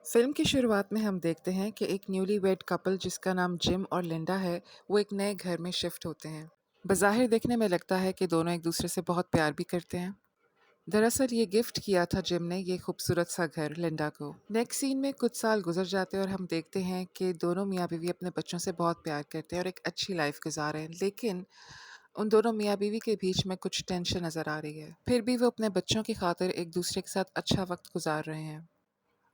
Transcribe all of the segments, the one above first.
Film की शुरुआत में हम देखते हैं कि एक न्यूली वेड कपल जिसका नाम जिम और लिंडा है, वो एक नए घर में शिफ्ट होते हैं। बज़ाहिर देखने में लगता है कि दोनों एक दूसरे से बहुत प्यार भी करते हैं। दरअसल ये गिफ्ट किया था जिम ने ये खूबसूरत सा घर लिंडा को। नेक्स्ट सीन में कुछ साल गुजर जाते हैं और हम देखते हैं कि दोनों मियाँ बीवी अपने बच्चों से बहुत प्यार करते हैं और एक अच्छी लाइफ गुजार रहे हैं। लेकिन उन दोनों मियाँ बीवी के बीच में कुछ टेंशन नजर आ रही है। फिर भी वो अपने बच्चों की खातिर एक दूसरे के साथ अच्छा वक्त गुजार रहे हैं।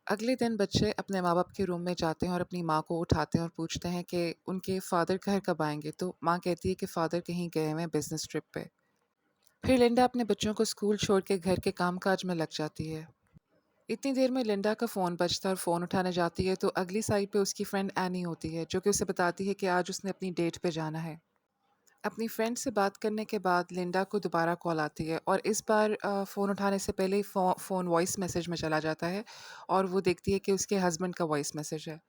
अगले दिन बच्चे अपने माँ-बाप के रूम में जाते हैं और अपनी माँ को उठाते हैं और पूछते हैं कि उनके फादर घर कब आएँगे? तो माँ कहती है कि फादर कहीं गए हुए हैं बिज़नेस ट्रिप पे। फिर लिंडा अपने बच्चों को स्कूल छोड़ के घर के काम-काज में लग जाती है। इतनी देर में लिंडा का फ़ोन बजता है और फ़ोन उठाने जाती है तो अगली साइड पे उसकी फ्रेंड एनी होती है, जो कि उसे बताती है कि आज उसने अपनी डेट पे जाना है। अपनी फ्रेंड से बात करने के बाद लिंडा को दोबारा कॉल आती है और इस बार फ़ोन उठाने से पहले ही फ़ोन वॉइस मैसेज में चला जाता है और वो देखती है कि उसके हस्बैंड का वॉइस मैसेज है।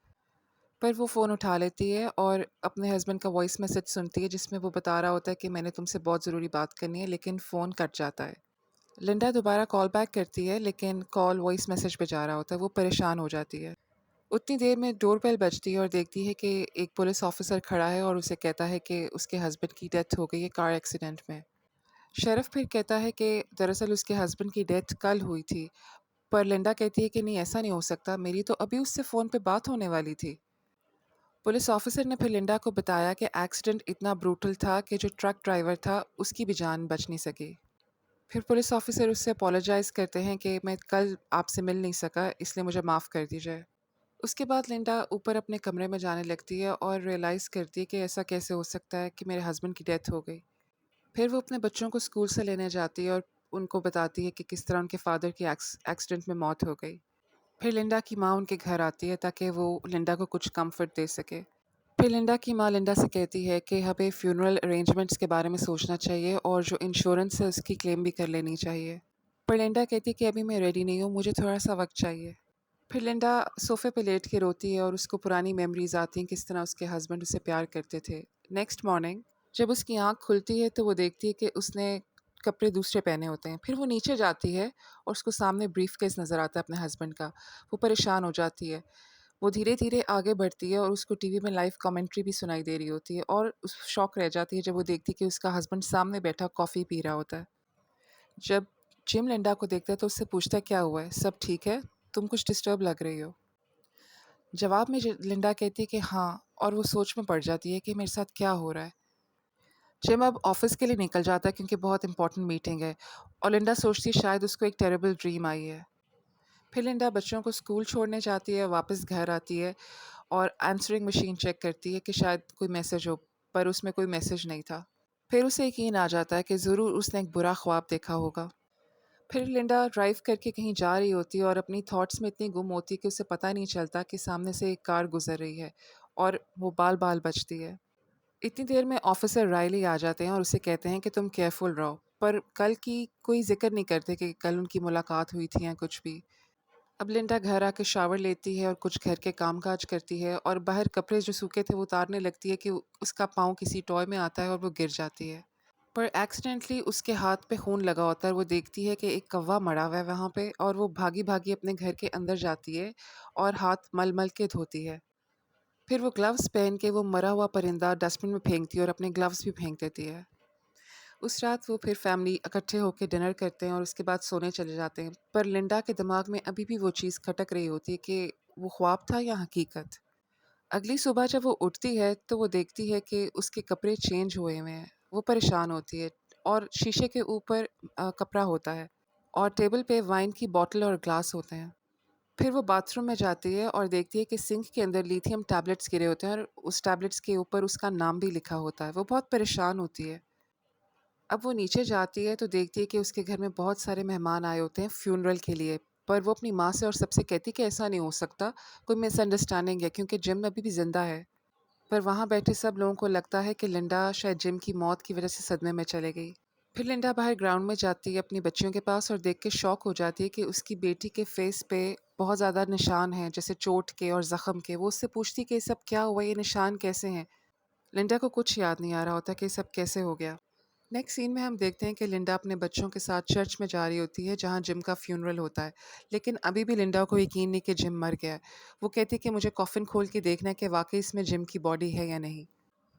पर वो फ़ोन उठा लेती है और अपने हस्बैंड का वॉइस मैसेज सुनती है जिसमें वो बता रहा होता है कि मैंने तुमसे बहुत ज़रूरी बात करनी है, लेकिन फ़ोन कट जाता है। लिंडा दोबारा कॉल बैक करती है लेकिन कॉल वॉइस मैसेज पे जा रहा होता है, वो परेशान हो जाती है। उतनी देर में डोरबेल बजती है और देखती है कि एक पुलिस ऑफिसर खड़ा है और उसे कहता है कि उसके हस्बैंड की डेथ हो गई है कार एक्सीडेंट में। शेरिफ फिर कहता है कि दरअसल उसके हस्बैंड की डेथ कल हुई थी, पर लिंडा कहती है कि नहीं ऐसा नहीं हो सकता, मेरी तो अभी उससे फ़ोन पे बात होने वाली थी। पुलिस ऑफिसर ने फिर लिंडा को बताया कि एक्सीडेंट इतना ब्रूटल था कि जो ट्रक ड्राइवर था उसकी भी जान बच नहीं सकी। फिर पुलिस ऑफिसर उससे अपोलोजाइज़ करते हैं कि मैं कल आपसे मिल नहीं सका इसलिए मुझे माफ़ कर दीजिए। उसके बाद लिंडा ऊपर अपने कमरे में जाने लगती है और रियलाइज़ करती है कि ऐसा कैसे हो सकता है कि मेरे हस्बैंड की डेथ हो गई। फिर वो अपने बच्चों को स्कूल से लेने जाती है और उनको बताती है कि किस तरह उनके फादर की एक्सीडेंट में मौत हो गई। फिर लिंडा की माँ उनके घर आती है ताकि वो लिंडा को कुछ कम्फर्ट दे सके। फिर लिंडा की माँ लिंडा से कहती है कि हमें फ्यूनरल अरेंजमेंट्स के बारे में सोचना चाहिए और जो इंश्योरेंस है उसकी क्लेम भी कर लेनी चाहिए। पर लिंडा कहती है कि अभी मैं रेडी नहीं हूँ, मुझे थोड़ा सा वक्त चाहिए। फिर लिंडा सोफ़े पे लेट के रोती है और उसको पुरानी मेमोरीज़ आती हैं किस तरह उसके हस्बैंड उसे प्यार करते थे। नेक्स्ट मॉर्निंग जब उसकी आँख खुलती है तो वो देखती है कि उसने कपड़े दूसरे पहने होते हैं। फिर वो नीचे जाती है और उसको सामने ब्रीफ़केस नज़र आता है अपने हस्बैंड का। वो परेशान हो जाती है। वो धीरे-धीरे आगे बढ़ती है और उसको टीवी में लाइव कमेंट्री भी सुनाई दे रही होती है और उस शॉक रह जाती है जब वो देखती है कि उसका हस्बैंड सामने बैठा कॉफ़ी पी रहा होता है। जब जिम लिंडा को देखता है तो उससे पूछता है, "क्या हुआ है? सब ठीक है? तुम कुछ डिस्टर्ब लग रही हो।" जवाब में लिंडा कहती है कि हाँ, और वो सोच में पड़ जाती है कि मेरे साथ क्या हो रहा है। जिम अब ऑफिस के लिए निकल जाता है क्योंकि बहुत इंपॉर्टेंट मीटिंग है और लिंडा सोचती है शायद उसको एक टेरेबल ड्रीम आई है। फिर लिंडा बच्चों को स्कूल छोड़ने जाती है, वापस घर आती है और आंसरिंग मशीन चेक करती है कि शायद कोई मैसेज हो, पर उसमें कोई मैसेज नहीं था। फिर उसे यकीन आ जाता है कि ज़रूर उसने एक बुरा ख्वाब देखा होगा। फिर लिंडा ड्राइव करके कहीं जा रही होती है और अपनी थॉट्स में इतनी गुम होती है कि उसे पता नहीं चलता कि सामने से एक कार गुजर रही है और वो बाल-बाल बजती है। इतनी देर में ऑफिसर रायली आ जाते हैं और उसे कहते हैं कि तुम केयरफुल रहो, पर कल की कोई ज़िक्र नहीं करते कि कल उनकी मुलाकात हुई थी या कुछ भी। अब लिंडा घर आके शावर लेती है और कुछ घर के काम-काज करती है और बाहर कपड़े जो सूखे थे वो उतारने लगती है कि उसका पाँव किसी टॉय में आता है और वो गिर जाती है। पर एक्सीडेंटली उसके हाथ पे खून लगा होता है और वो देखती है कि एक कौवा मरा हुआ है वहाँ पे और वो भागी-भागी अपने घर के अंदर जाती है और हाथ मल-मल के धोती है। फिर वो ग्लव्स पहन के वो मरा हुआ परिंदा डस्टबिन में फेंकती है और अपने ग्लव्स भी फेंक देती है। उस रात वो फिर फैमिली इकट्ठे होकर डिनर करते हैं और उसके बाद सोने चले जाते हैं। पर लिंडा के दिमाग में अभी भी वो चीज़ खटक रही होती है कि वो ख्वाब था या हकीकत। अगली सुबह जब वो उठती है तो वो देखती है कि उसके कपड़े चेंज हुए हुए हैं। वो परेशान होती है और शीशे के ऊपर कपड़ा होता है और टेबल पे वाइन की बॉटल और ग्लास होते हैं। फिर वो बाथरूम में जाती है और देखती है कि सिंक के अंदर लिथियम टैबलेट्स गिरे होते हैं और उस टैबलेट्स के ऊपर उसका नाम भी लिखा होता है। वो बहुत परेशान होती है। अब वो नीचे जाती है तो देखती है कि उसके घर में बहुत सारे मेहमान आए होते हैं फ्यूनरल के लिए। पर वो अपनी माँ से और सबसे कहती है कि ऐसा नहीं हो सकता, कोई मिसअंडरस्टैंडिंग है क्योंकि जिम अभी भी ज़िंदा है। पर वहाँ बैठे सब लोगों को लगता है कि लिंडा शायद जिम की मौत की वजह से सदमे में चले गई। फिर लिंडा बाहर ग्राउंड में जाती है अपनी बच्चियों के पास और देख के शॉक हो जाती है कि उसकी बेटी के फेस पे बहुत ज़्यादा निशान हैं, जैसे चोट के और ज़ख्म के। वो उससे पूछती है कि ये सब क्या हुआ, ये निशान कैसे हैं? लिंडा को कुछ याद नहीं आ रहा होता कि ये सब कैसे हो गया। नेक्स्ट सीन में हम देखते हैं कि लिंडा अपने बच्चों के साथ चर्च में जा रही होती है जहाँ जिम का फ्यूनरल होता है। लेकिन अभी भी लिंडा को यकीन नहीं कि जिम मर गया है। वो कहती है कि मुझे कॉफ़िन खोल के देखना है कि वाकई इसमें जिम की बॉडी है या नहीं।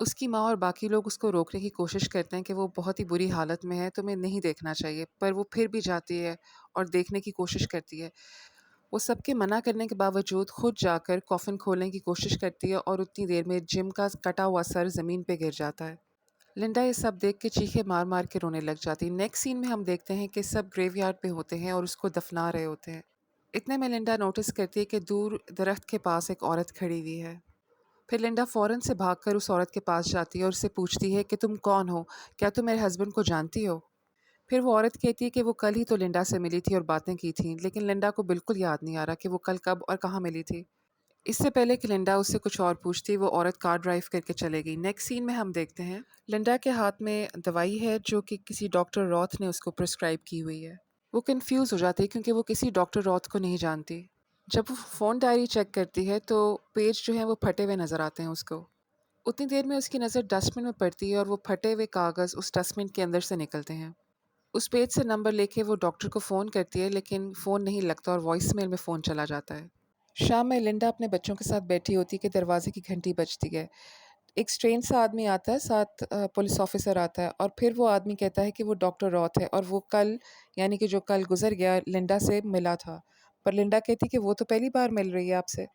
उसकी माँ और बाकी लोग उसको रोकने की कोशिश करते हैं कि वो बहुत ही बुरी हालत में है, तुम्हें नहीं देखना चाहिए, पर वो फिर भी जाती है और देखने की कोशिश करती है। वो सबके मना करने के बावजूद खुद जाकर कॉफ़िन खोलने की कोशिश करती है और उतनी देर में जिम का कटा हुआ सर ज़मीन पे गिर जाता है। लिंडा ये सब देख के चीखे मार मार के रोने लग जाती है। नेक्स्ट सीन में हम देखते हैं कि सब ग्रेवयार्ड पे होते हैं और उसको दफना रहे होते हैं। इतने में लिंडा नोटिस करती है कि दूर दरख्त के पास एक औरत खड़ी हुई है। फिर लिंडा फ़ौरन से भागकर उस औरत के पास जाती है और उससे पूछती है कि तुम कौन हो? क्या तुम मेरे हस्बैंड को जानती हो? फिर वो औरत कहती है कि वो कल ही तो लिंडा से मिली थी और बातें की थीं, लेकिन लिंडा को बिल्कुल याद नहीं आ रहा कि वो कल कब और कहाँ मिली थी। इससे पहले कि लिंडा उससे कुछ और पूछती, वो औरत कार ड्राइव करके चले गई। नेक्स्ट सीन में हम देखते हैं लिंडा के हाथ में दवाई है जो कि किसी डॉक्टर रॉथ ने उसको प्रिस्क्राइब की हुई है। वो कंफ्यूज हो जाती है क्योंकि वो किसी डॉक्टर रॉथ को नहीं जानती। जब वो फ़ोन डायरी चेक करती है तो पेज जो है वो फटे हुए नज़र आते हैं उसको। उतनी देर में उसकी नज़र डस्टबिन में पड़ती है और वो फटे हुए कागज़ उस डस्टबिन के अंदर से निकलते हैं। उस पेज से नंबर लेके वो डॉक्टर को फ़ोन करती है, लेकिन फ़ोन नहीं लगता और वॉइसमेल में फ़ोन चला जाता है। शाम में लिंडा अपने बच्चों के साथ बैठी होती है कि दरवाजे की घंटी बजती है। एक स्ट्रेंज सा आदमी आता है, साथ पुलिस ऑफिसर आता है और फिर वो आदमी कहता है कि वो डॉक्टर रॉथ है और वो कल, यानी कि जो कल गुजर गया, लिंडा से मिला था। पर लिंडा कहती कि वो तो पहली बार मिल रही है आपसे।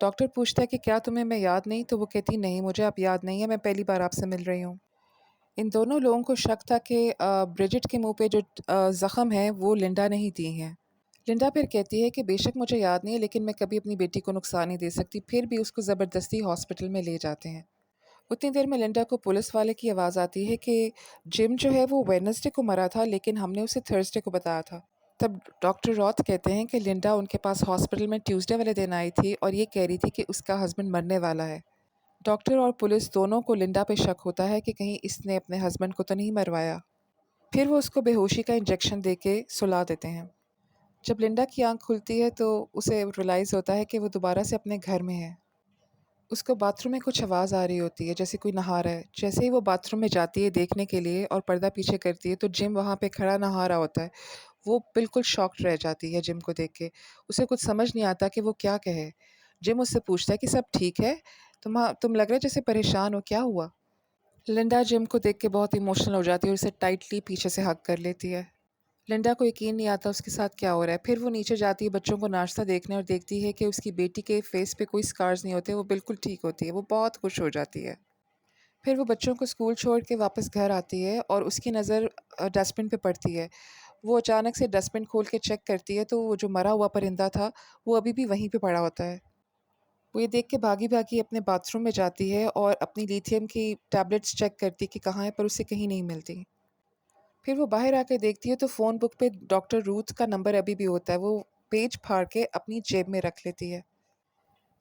डॉक्टर पूछता है कि क्या तुम्हें मैं याद नहीं? तो वो कहती नहीं, मुझे आप याद नहीं है, मैं पहली बार आपसे मिल रही हूँ। इन दोनों लोगों को शक था कि ब्रिजिट के मुंह पे जो ज़ख्म है वो लिंडा ने ही दिए हैं। लिंडा फिर कहती है कि बेशक मुझे याद नहीं है, लेकिन मैं कभी अपनी बेटी को नुकसान नहीं दे सकती। फिर भी उसको ज़बरदस्ती हॉस्पिटल में ले जाते हैं। उतनी देर में लिंडा को पुलिस वाले की आवाज़ आती है कि जिम जो है वो वेडनेसडे को मरा था, लेकिन हमने उसे थर्सडे को बताया था। तब डॉक्टर रॉथ कहते हैं कि लिंडा उनके पास हॉस्पिटल में ट्यूसडे वाले दिन आई थी और ये कह रही थी कि उसका हस्बैंड मरने वाला है। डॉक्टर और पुलिस दोनों को लिंडा पे शक होता है कि कहीं इसने अपने हस्बैंड को तो नहीं मरवाया। फिर वो उसको बेहोशी का इंजेक्शन दे के सुला देते हैं। जब लिंडा की आंख खुलती है तो उसे रियलाइज़ होता है कि वो दोबारा से अपने घर में है। उसको बाथरूम में कुछ आवाज़ आ रही होती है, जैसे कोई नहा रहा है। जैसे ही वो बाथरूम में जाती है देखने के लिए और पर्दा पीछे करती है तो जिम वहाँ पे खड़ा नहा रहा होता है। वो बिल्कुल शॉक्ड रह जाती है जिम को देख के। उसे कुछ समझ नहीं आता कि वो क्या कहे। जिम उससे पूछता है कि सब ठीक है? तुम लग रहा है जैसे परेशान हो, क्या हुआ? लिंडा जिम को देख के बहुत इमोशनल हो जाती है और उसे टाइटली पीछे से हग कर लेती है। लिंडा को यकीन नहीं आता उसके साथ क्या हो रहा है। फिर वो नीचे जाती है बच्चों को नाश्ता देखने और देखती है कि उसकी बेटी के फेस पे कोई स्कार्स नहीं होते, वो बिल्कुल ठीक होती है। वो बहुत खुश हो जाती है। फिर वो बच्चों को स्कूल छोड़ के वापस घर आती है और उसकी नज़र डस्टबिन पे पड़ती है। वो अचानक से डस्टबिन खोल के चेक करती है तो वो जो मरा हुआ परिंदा था वो अभी भी वहीं पे पड़ा होता है। वो ये देख के भागी-भागी अपने बाथरूम में जाती है और अपनी लिथियम की टैबलेट्स चेक करती है कि कहाँ है, पर उसे कहीं नहीं मिलती। फिर वो बाहर आके देखती है तो फ़ोन बुक पे डॉक्टर रूथ का नंबर अभी भी होता है। वो पेज फाड़ के अपनी जेब में रख लेती है।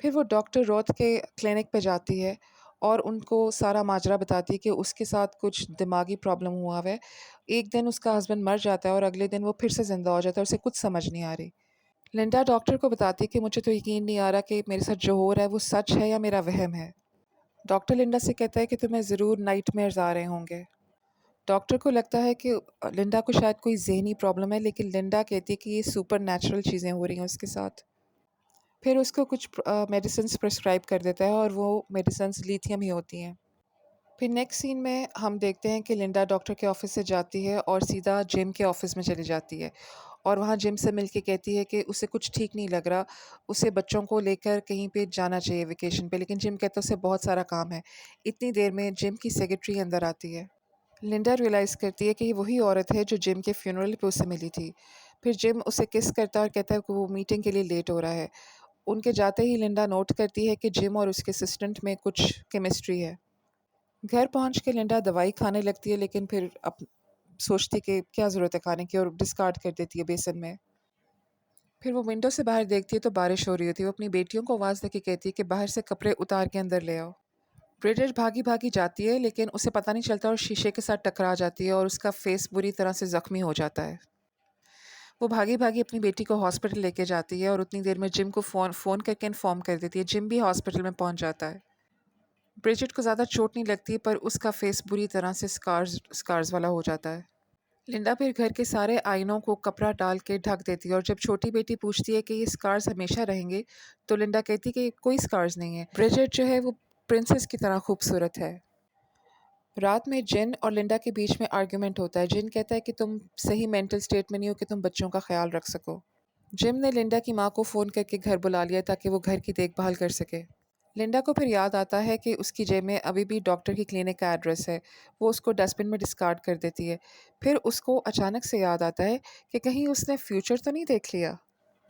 फिर वो डॉक्टर रॉथ के क्लिनिक पे जाती है और उनको सारा माजरा बताती है कि उसके साथ कुछ दिमागी प्रॉब्लम हुआ हुआ है। एक दिन उसका हस्बैंड मर जाता है और अगले दिन वो फिर से ज़िंदा हो जाता है और उसे कुछ समझ नहीं आ रही। लिंडा डॉक्टर को बताती है कि मुझे तो यकीन नहीं आ रहा कि मेरे साथ जो हो रहा है वो सच है या मेरा वहम है। डॉक्टर लिंडा से कहता है कि तुम्हें ज़रूर नाइटमेयर्स आ रहे होंगे। डॉक्टर को लगता है कि लिंडा को शायद कोई ज़हनी प्रॉब्लम है, लेकिन लिंडा कहती है कि ये सुपरनैचुरल चीज़ें हो रही हैं उसके साथ। फिर उसको कुछ मेडिसिन्स प्रिस्क्राइब कर देता है और वो मेडिसिन्स लिथियम ही होती हैं। फिर नेक्स्ट सीन में हम देखते हैं कि लिंडा डॉक्टर के ऑफ़िस से जाती है और सीधा जिम के ऑफ़िस में चली जाती है और वहाँ जिम से मिल के कहती है कि उसे कुछ ठीक नहीं लग रहा, उसे बच्चों को लेकर कहीं पे जाना चाहिए वेकेशन पे, लेकिन जिम कहता है उसे बहुत सारा काम है। इतनी देर में जिम की सेक्रेटरी अंदर आती है। लिंडा रियलाइज़ करती है कि ये वही औरत है जो जिम के फ्यूनरल पे उससे मिली थी। फिर जिम उसे किस करता है और कहता है कि वो मीटिंग के लिए लेट हो रहा है। उनके जाते ही लिंडा नोट करती है कि जिम और उसके असिस्टेंट में कुछ केमिस्ट्री है। घर पहुंच के लिंडा दवाई खाने लगती है, लेकिन फिर अब सोचती कि क्या ज़रूरत है खाने की और डिस्कार्ड कर देती है बेसन में। फिर वो विंडो से बाहर देखती है तो बारिश हो रही होती है। वो अपनी बेटियों को आवाज़ देके कहती है कि बाहर से कपड़े उतार के अंदर ले आओ। ब्रिटिश भागी भागी जाती है, लेकिन उसे पता नहीं चलता और शीशे के साथ टकरा जाती है और उसका फेस बुरी तरह से ज़ख्मी हो जाता है। वो भागी भागी अपनी बेटी को हॉस्पिटल लेके जाती है और उतनी देर में जिम को फ़ोन फ़ोन करके इन्फॉर्म कर देती है। जिम भी हॉस्पिटल में पहुंच जाता है। ब्रिजेट को ज़्यादा चोट नहीं लगती पर उसका फेस बुरी तरह से स्कार्स स्कार्स वाला हो जाता है। लिंडा फिर घर के सारे आईनों को कपड़ा डाल के ढक देती है और जब छोटी बेटी पूछती है कि ये स्कार्स हमेशा रहेंगे, तो लिंडा कहती है कि कोई स्कार्स नहीं है। ब्रिजेट जो है वो प्रिंसेस की तरह खूबसूरत है। रात में जिन और लिंडा के बीच में आर्ग्यूमेंट होता है। जिन कहता है कि तुम सही मेंटल स्टेट में नहीं हो कि तुम बच्चों का ख्याल रख सको। जिम ने लिंडा की माँ को फ़ोन करके घर बुला लिया ताकि वो घर की देखभाल कर सके। लिंडा को फिर याद आता है कि उसकी जेब में अभी भी डॉक्टर की क्लिनिक का एड्रेस है। वो उसको डस्टबिन में डिस्कार्ड कर देती है। फिर उसको अचानक से याद आता है कि कहीं उसने फ्यूचर तो नहीं देख लिया।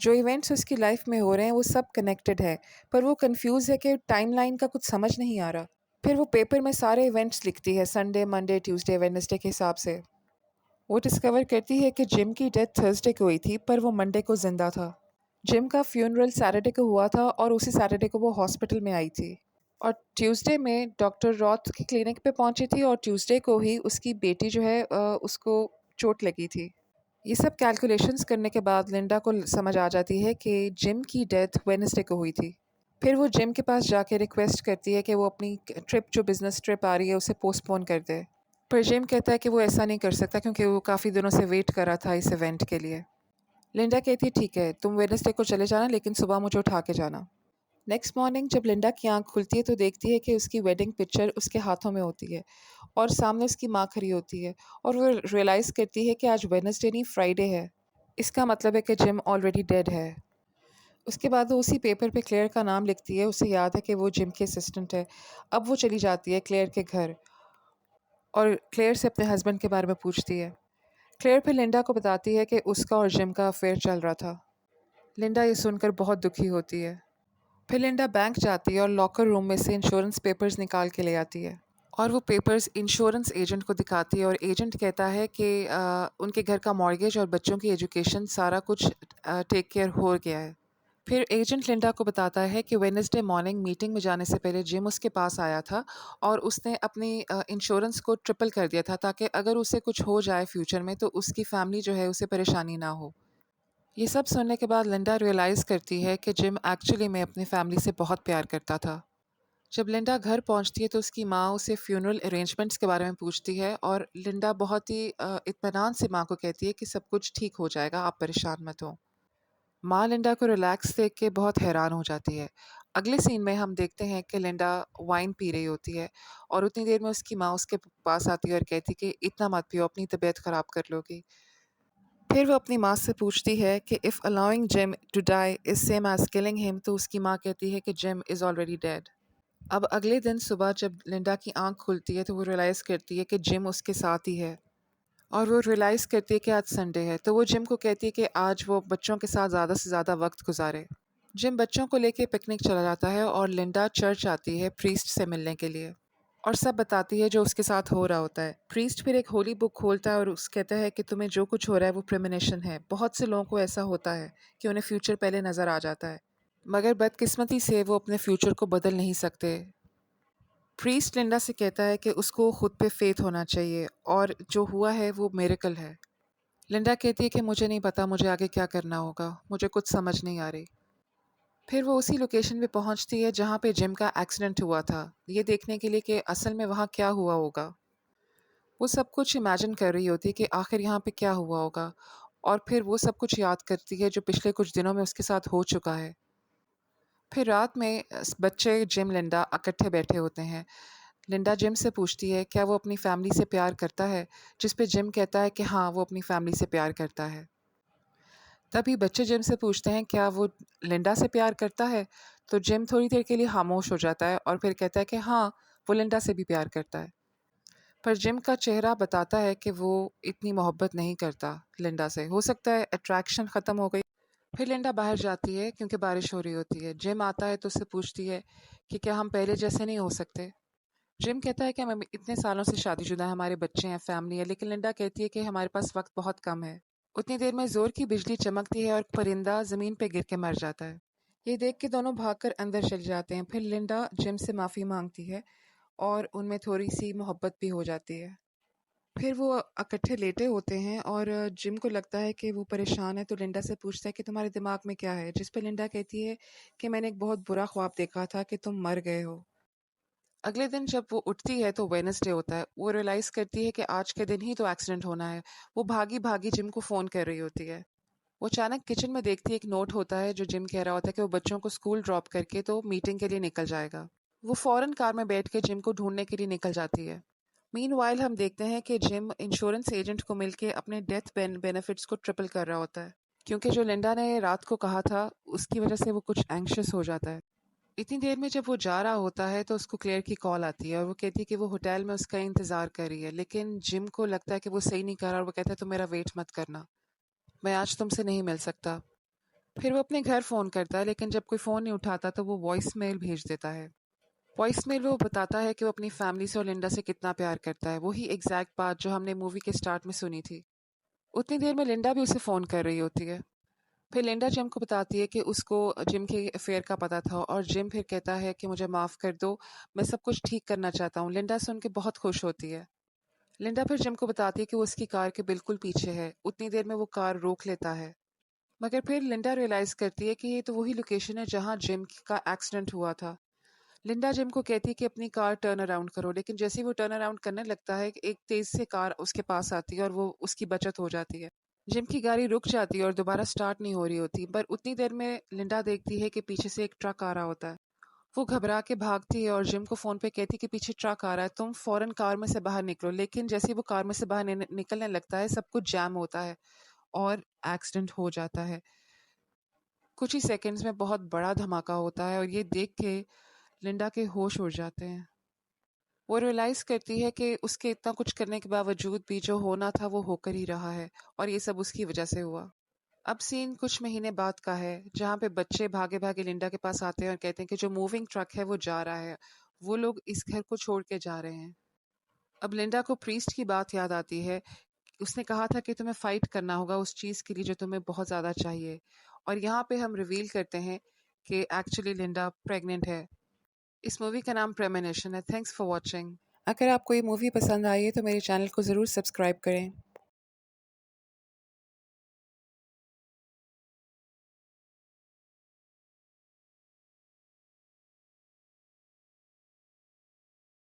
जो इवेंट्स उसकी लाइफ में हो रहे हैं वो सब कनेक्टेड है, पर वो कंफ्यूज है कि टाइमलाइन का कुछ समझ नहीं आ रहा। फिर वो पेपर में सारे इवेंट्स लिखती है, संडे, मंडे, ट्यूसडे, वेडनेसडे के हिसाब से। वो डिस्कवर करती है कि जिम की डेथ थर्सडे को हुई थी पर वो मंडे को जिंदा था। जिम का फ्यूनरल सैटरडे को हुआ था और उसी सैटरडे को वो हॉस्पिटल में आई थी। और ट्यूसडे में डॉक्टर रॉथ की क्लिनिक पे पहुंची थी और ट्यूसडे को ही उसकी बेटी जो है उसको चोट लगी थी। ये सब कैलकुलेशंस करने के बाद लिंडा को समझ आ जाती है कि जिम की डेथ वेडनेसडे को हुई थी। फिर वो जिम के पास जाके रिक्वेस्ट करती है कि वो अपनी ट्रिप, जो बिजनेस ट्रिप आ रही है, उसे पोस्टपोन कर दे। पर जिम कहता है कि वो ऐसा नहीं कर सकता क्योंकि वो काफ़ी दिनों से वेट कर रहा था इस इवेंट के लिए। लिंडा कहती है ठीक है, तुम वेडनेसडे को चले जाना लेकिन सुबह मुझे उठा के जाना। नेक्स्ट मॉर्निंग जब लिंडा की आंख खुलती है तो देखती है कि उसकी वेडिंग पिक्चर उसके हाथों में होती है और सामने उसकी माँ खड़ी होती है। और वो रियलाइज़ करती है कि आज वेडनेसडे नहीं, फ्राइडे है। इसका मतलब है कि जिम ऑलरेडी डेड है। उसके बाद वो उसी पेपर पे क्लेयर का नाम लिखती है। उसे याद है कि वो जिम की असिस्टेंट है। अब वो चली जाती है क्लेयर के घर और क्लेयर से अपने हस्बैंड के बारे में पूछती है। क्लेयर फिर लिंडा को बताती है कि उसका और जिम का अफेयर चल रहा था। लिंडा ये सुनकर बहुत दुखी होती है। फिर लिंडा बैंक जाती है और लॉकर रूम में से इंश्योरेंस पेपर्स निकाल के ले आती है और वो पेपर्स इंश्योरेंस एजेंट को दिखाती है और एजेंट कहता है कि उनके घर का मॉर्गेज और बच्चों की एजुकेशन सारा कुछ टेक केयर हो गया है। फिर एजेंट लिंडा को बताता है कि वेडनेसडे मॉर्निंग मीटिंग में जाने से पहले जिम उसके पास आया था और उसने अपनी इंश्योरेंस को ट्रिपल कर दिया था ताकि अगर उसे कुछ हो जाए फ्यूचर में तो उसकी फैमिली जो है उसे परेशानी ना हो। ये सब सुनने के बाद लिंडा रियलाइज़ करती है कि जिम एक्चुअली में अपनी फैमिली से बहुत प्यार करता था। जब लिंडा घर पहुंचती है तो उसकी माँ उसे फ्यूनरल अरेंजमेंट्स के बारे में पूछती है और लिंडा बहुत ही इत्मीनान से माँ को कहती है कि सब कुछ ठीक हो जाएगा, आप परेशान मत हो। माँ लिंडा को रिलैक्स देख के बहुत हैरान हो जाती है। अगले सीन में हम देखते हैं कि लिंडा वाइन पी रही होती है और उतनी देर में उसकी माँ उसके पास आती है और कहती कि इतना मत पियो, अपनी तबीयत ख़राब कर लोगी। फिर वो अपनी माँ से पूछती है कि if allowing Jim to die is same as killing him, तो उसकी माँ कहती है कि जिम इज़ ऑलरेडी डेड। अब अगले दिन सुबह जब लिंडा की आंख खुलती है तो वो रियलाइज़ करती है कि जिम उसके साथ ही है और वो रियलाइज़ करती है कि आज संडे है, तो वो जिम को कहती है कि आज वो बच्चों के साथ ज़्यादा से ज़्यादा वक्त गुजारे। जिम बच्चों को लेके पिकनिक चला जाता है और लिंडा चर्च आती है प्रीस्ट से मिलने के लिए और सब बताती है जो उसके साथ हो रहा होता है। प्रीस्ट फिर एक होली बुक खोलता है और उस कहता है कि तुम्हें जो कुछ हो रहा है वो प्रेमोनिशन है। बहुत से लोगों को ऐसा होता है कि उन्हें फ्यूचर पहले नज़र आ जाता है, मगर बदकिस्मती से वो अपने फ्यूचर को बदल नहीं सकते। प्रीस्ट लिंडा से कहता है कि उसको खुद पे फेथ होना चाहिए और जो हुआ है वो मिरेकल है। लिंडा कहती है कि मुझे नहीं पता मुझे आगे क्या करना होगा, मुझे कुछ समझ नहीं आ रही। फिर वो उसी लोकेशन पे पहुंचती है जहाँ पे जिम का एक्सीडेंट हुआ था, ये देखने के लिए कि असल में वहाँ क्या हुआ होगा। वो सब कुछ इमेजिन कर रही होती है कि आखिर यहाँ पे क्या हुआ होगा और फिर वो सब कुछ याद करती है जो पिछले कुछ दिनों में उसके साथ हो चुका है। फिर रात में बच्चे जिम लिंडा इकट्ठे बैठे होते हैं। लिंडा जिम से पूछती है क्या वो अपनी फैमिली से प्यार करता है, जिस पे जिम कहता है कि हाँ वो अपनी फैमिली से प्यार करता है। तभी बच्चे जिम से पूछते हैं क्या वो लिंडा से प्यार करता है, तो जिम थोड़ी देर के लिए खामोश हो जाता है और फिर कहता है कि हाँ वो लिंडा से भी प्यार करता है। पर जिम का चेहरा बताता है कि वो इतनी मोहब्बत नहीं करता लिंडा से, हो सकता है अट्रैक्शन ख़त्म हो गई। फिर लिंडा बाहर जाती है क्योंकि बारिश हो रही होती है। जिम आता है तो उससे पूछती है कि क्या हम पहले जैसे नहीं हो सकते। जिम कहता है कि हम इतने सालों से शादीशुदा हैं, हमारे बच्चे हैं, फैमिली है, लेकिन लिंडा कहती है कि हमारे पास वक्त बहुत कम है। उतनी देर में जोर की बिजली चमकती है और परिंदा जमीन पे गिर के मर जाता है। ये देख के दोनों भागकर अंदर चले जाते हैं। फिर लिंडा जिम से माफ़ी मांगती है और उनमें थोड़ी सी मोहब्बत भी हो जाती है। फिर वो इकट्ठे लेटे होते हैं और जिम को लगता है कि वो परेशान है तो लिंडा से पूछता है कि तुम्हारे दिमाग में क्या है, जिस पर लिंडा कहती है कि मैंने एक बहुत बुरा ख्वाब देखा था कि तुम मर गए हो। अगले दिन जब वो उठती है तो वेडनेसडे होता है। वो रियलाइज़ करती है कि आज के दिन ही तो एक्सीडेंट होना है। वो भागी-भागी जिम को फ़ोन कर रही होती है। वो अचानक किचन में देखती है एक नोट होता है जो जिम कह रहा होता है कि वो बच्चों को स्कूल ड्रॉप करके तो मीटिंग के लिए निकल जाएगा। वो फ़ौरन कार में बैठ के जिम को ढूँढने के लिए निकल जाती है। मीनवाइल हम देखते हैं कि जिम इंश्योरेंस एजेंट को मिलके अपने डेथ बेनिफिट्स को ट्रिपल कर रहा होता है। क्योंकि जो लिंडा ने रात को कहा था, उसकी वजह से वो कुछ एंग्शियस हो जाता है। इतनी देर में जब वो जा रहा होता है तो उसको क्लेयर की कॉल आती है और वो कहती है कि वो होटल में उसका इंतज़ार कर रही है। लेकिन जिम को लगता है कि वो सही नहीं कर रहा और वो कहता है तुम मेरा वेट मत करना, मैं आज तुमसे नहीं मिल सकता। फिर वो अपने घर फ़ोन करता है लेकिन जब कोई फ़ोन नहीं उठाता तो वो वॉइस मेल भेज देता है। वॉइस मेल में वो बताता है कि वो अपनी फैमिली से और लिंडा से कितना प्यार करता है, वही एग्जैक्ट बात जो हमने मूवी के स्टार्ट में सुनी थी। उतनी देर में लिंडा भी उसे फ़ोन कर रही होती है। फिर लिंडा जिम को बताती है कि उसको जिम के अफेयर का पता था और जिम फिर कहता है कि मुझे माफ़ कर दो, मैं सब कुछ ठीक करना चाहता हूँ। लिंडा सुन के बहुत खुश होती है। लिंडा फिर जिम को बताती है कि वो उसकी कार के बिल्कुल पीछे है। उतनी देर में वो कार रोक लेता है, मगर फिर लिंडा रियलाइज़ करती है कि ये तो वही लोकेशन है जहाँ जिम का एक्सीडेंट हुआ था। लिंडा जिम को कहती है कि अपनी कार टर्न अराउंड करो, लेकिन जैसे ही वो टर्न अराउंड करने लगता है, एक तेज़ से कार उसके पास आती है और वो उसकी बचत हो जाती है। जिम की गाड़ी रुक जाती है और दोबारा स्टार्ट नहीं हो रही होती, पर उतनी देर में लिंडा देखती है कि पीछे से एक ट्रक आ रहा होता है। वो घबरा के भागती है और जिम को फ़ोन पे कहती है कि पीछे ट्रक आ रहा है, तुम फ़ौरन कार में से बाहर निकलो। लेकिन जैसे ही वो कार में से बाहर निकलने लगता है, सब कुछ जैम होता है और एक्सीडेंट हो जाता है। कुछ ही सेकंड्स में बहुत बड़ा धमाका होता है और ये देख के लिंडा के होश उड़ जाते हैं। वो रियलाइज़ करती है कि उसके इतना कुछ करने के बावजूद भी जो होना था वो होकर ही रहा है और ये सब उसकी वजह से हुआ। अब सीन कुछ महीने बाद का है, जहाँ पे बच्चे भागे-भागे लिंडा के पास आते हैं और कहते हैं कि जो मूविंग ट्रक है वो जा रहा है। वो लोग इस घर को छोड़ के जा रहे हैं। अब लिंडा को प्रीस्ट की बात याद आती है। उसने कहा था कि तुम्हें फाइट करना होगा उस चीज़ के लिए जो तुम्हें बहुत ज़्यादा चाहिए। और यहाँ पे हम रिवील करते हैं कि एक्चुअली लिंडा प्रेग्नेंट है। इस मूवी का नाम प्रेमोनिशन है। Thanks for watching. अगर आपको ये मूवी पसंद आई है तो मेरे चैनल को ज़रूर सब्सक्राइब करें।